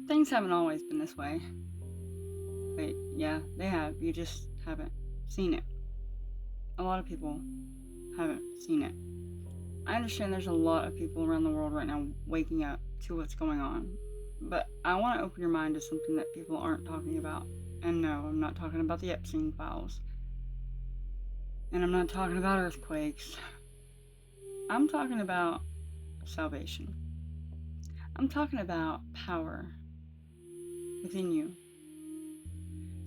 Things haven't always been this way. But yeah, they have. You just haven't seen it. A lot of people haven't seen it. I understand there's a lot of people around the world right now waking up to what's going on. But I want to open your mind to something that people aren't talking about. And no, I'm not talking about the Epstein files. And I'm not talking about earthquakes. I'm talking about salvation. I'm talking about power within you.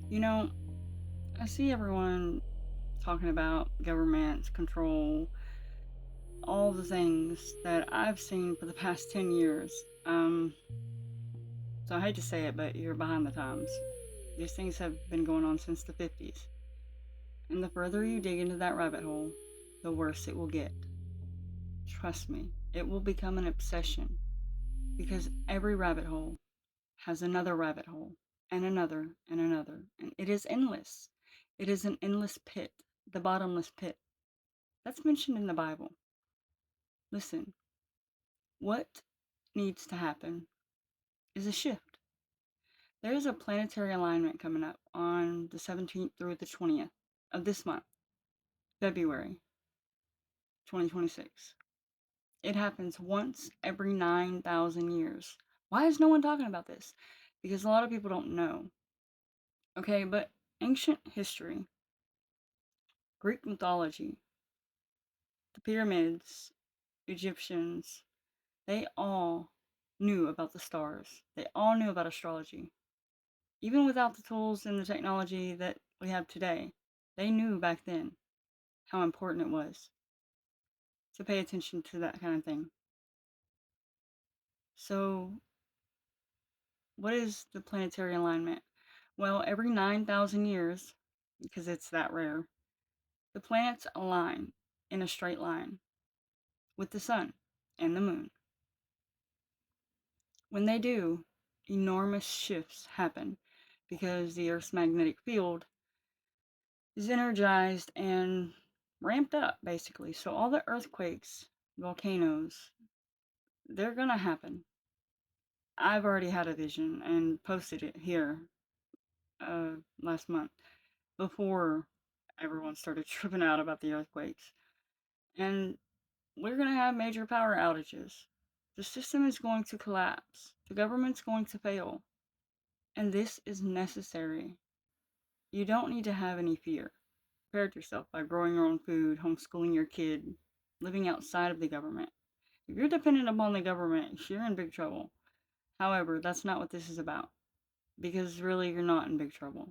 You know, I see everyone talking about government control, all the things that I've seen for the past 10 years. So I hate to say it, but you're behind the times. These things have been going on since the 50s. And the further you dig into that rabbit hole, the worse it will get. Trust me, it will become an obsession because every rabbit hole has another rabbit hole and another and another. And it is endless. It is an endless pit, the bottomless pit. That's mentioned in the Bible. Listen, what needs to happen is a shift. There is a planetary alignment coming up on the 17th through the 20th of this month, February 2026. It happens once every 9,000 years. Why is no one talking about this? Because a lot of people don't know. Okay, but ancient history, Greek mythology, the pyramids, Egyptians, they all knew about the stars. They all knew about astrology. Even without the tools and the technology that we have today, they knew back then how important it was to pay attention to that kind of thing. So, what is the planetary alignment? Well, every 9,000 years, because it's that rare, the planets align in a straight line with the sun and the moon. When they do, enormous shifts happen because the Earth's magnetic field is energized and ramped up, basically. So, all the earthquakes, volcanoes, they're gonna happen. I've already had a vision and posted it here last month before everyone started tripping out about the earthquakes. And we're going to have major power outages. The system is going to collapse. The government's going to fail. And this is necessary. You don't need to have any fear. Prepare yourself by growing your own food, homeschooling your kid, living outside of the government. If you're dependent upon the government, you're in big trouble. However, that's not what this is about. Because really, you're not in big trouble.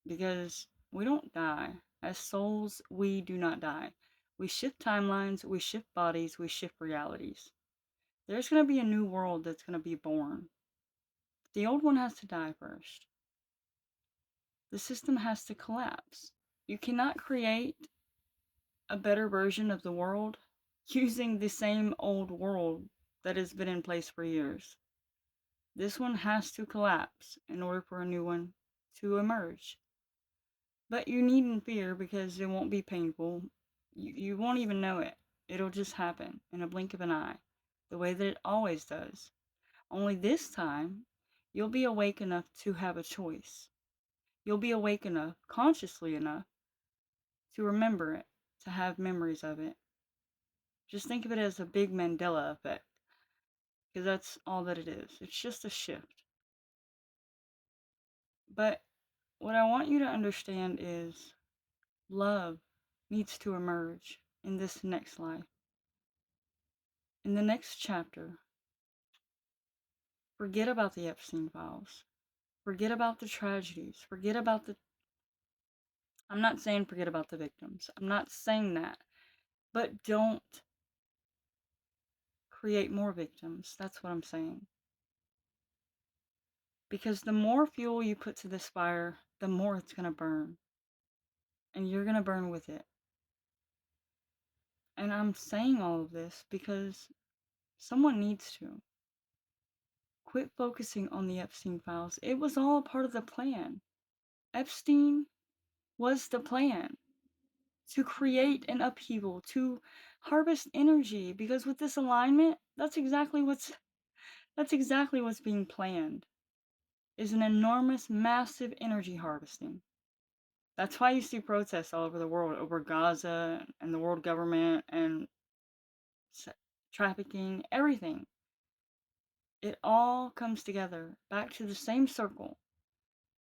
Because we don't die. As souls, we do not die. We shift timelines, we shift bodies, we shift realities. There's going to be a new world that's going to be born. The old one has to die first. The system has to collapse. You cannot create a better version of the world using the same old world that has been in place for years. This one has to collapse in order for a new one to emerge. But you needn't fear because it won't be painful. You won't even know it. It'll just happen in a blink of an eye, the way that it always does. Only this time, you'll be awake enough to have a choice. You'll be awake enough, consciously enough, to remember it, to have memories of it. Just think of it as a big Mandela effect, because that's all that it is. It's just a shift. But what I want you to understand is love needs to emerge in this next life. In the next chapter, forget about the Epstein files. Forget about the tragedies. Forget about the. I'm not saying forget about the victims. I'm not saying that. But don't create more victims. That's what I'm saying. Because the more fuel you put to this fire, the more it's going to burn. And you're going to burn with it. And I'm saying all of this because someone needs to. Quit focusing on the Epstein files. It was all part of the plan. Epstein was the plan to create an upheaval, to harvest energy. Because with this alignment, that's exactly what's being planned. is an enormous, massive energy harvesting. That's why you see protests all over the world over Gaza and the world government and trafficking, everything. It all comes together back to the same circle.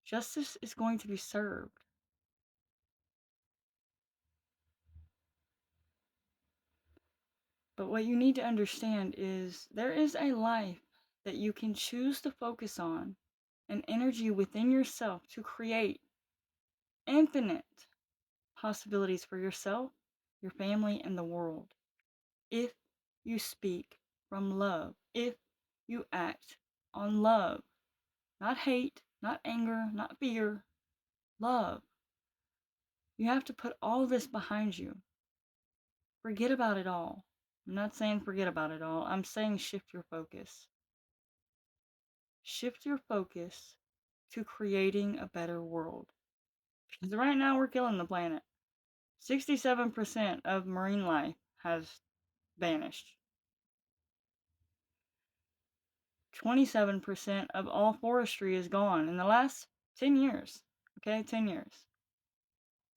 Justice is going to be served. But what you need to understand is there is a life that you can choose to focus on, an energy within yourself to create infinite possibilities for yourself, your family, and the world. If you speak from love, if you act on love, not hate, not anger, not fear, love. You have to put all this behind you. Forget about it all. I'm not saying forget about it all. I'm saying shift your focus. Shift your focus to creating a better world. Because right now we're killing the planet. 67% of marine life has vanished. 27% of all forestry is gone in the last 10 years. Okay, 10 years.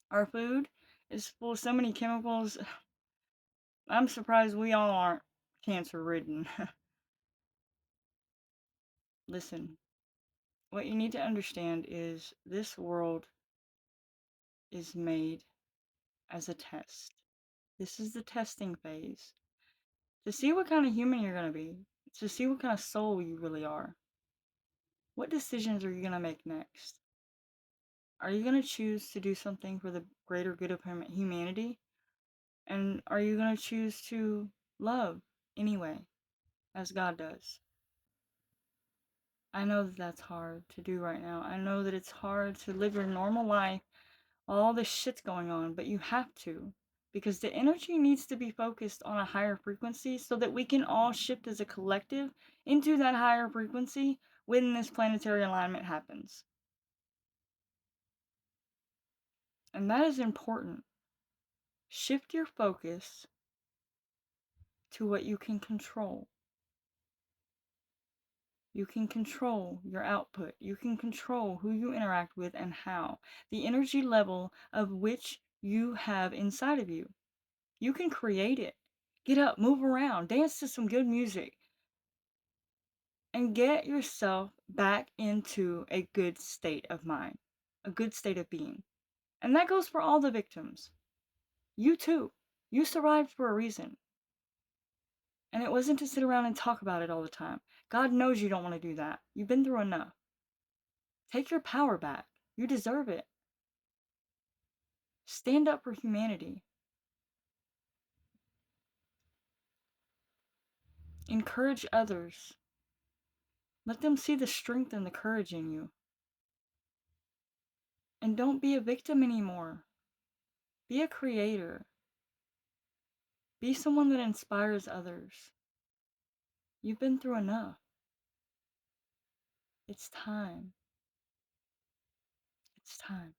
Our food is full of so many chemicals. I'm surprised we all aren't cancer ridden. Listen, what you need to understand is this world is made as a test. This is the testing phase to see what kind of human you're going to be, to see what kind of soul you really are. What decisions are you going to make next? Are you going to choose to do something for the greater good of humanity? And are you going to choose to love anyway, as God does? I know that that's hard to do right now. I know that it's hard to live your normal life while all this shit's going on, but you have to. Because the energy needs to be focused on a higher frequency so that we can all shift as a collective into that higher frequency when this planetary alignment happens. And that is important. Shift your focus to what you can control. You can control your output. You can control who you interact with and how. The energy level of which you have inside of you. You can create it. Get up, move around, dance to some good music, and get yourself back into a good state of mind, a good state of being. And that goes for all the victims. You too. You survived for a reason. And it wasn't to sit around and talk about it all the time. God knows you don't want to do that. You've been through enough. Take your power back. You deserve it. Stand up for humanity. Encourage others. Let them see the strength and the courage in you. And don't be a victim anymore. Be a creator. Be someone that inspires others. You've been through enough. It's time. It's time.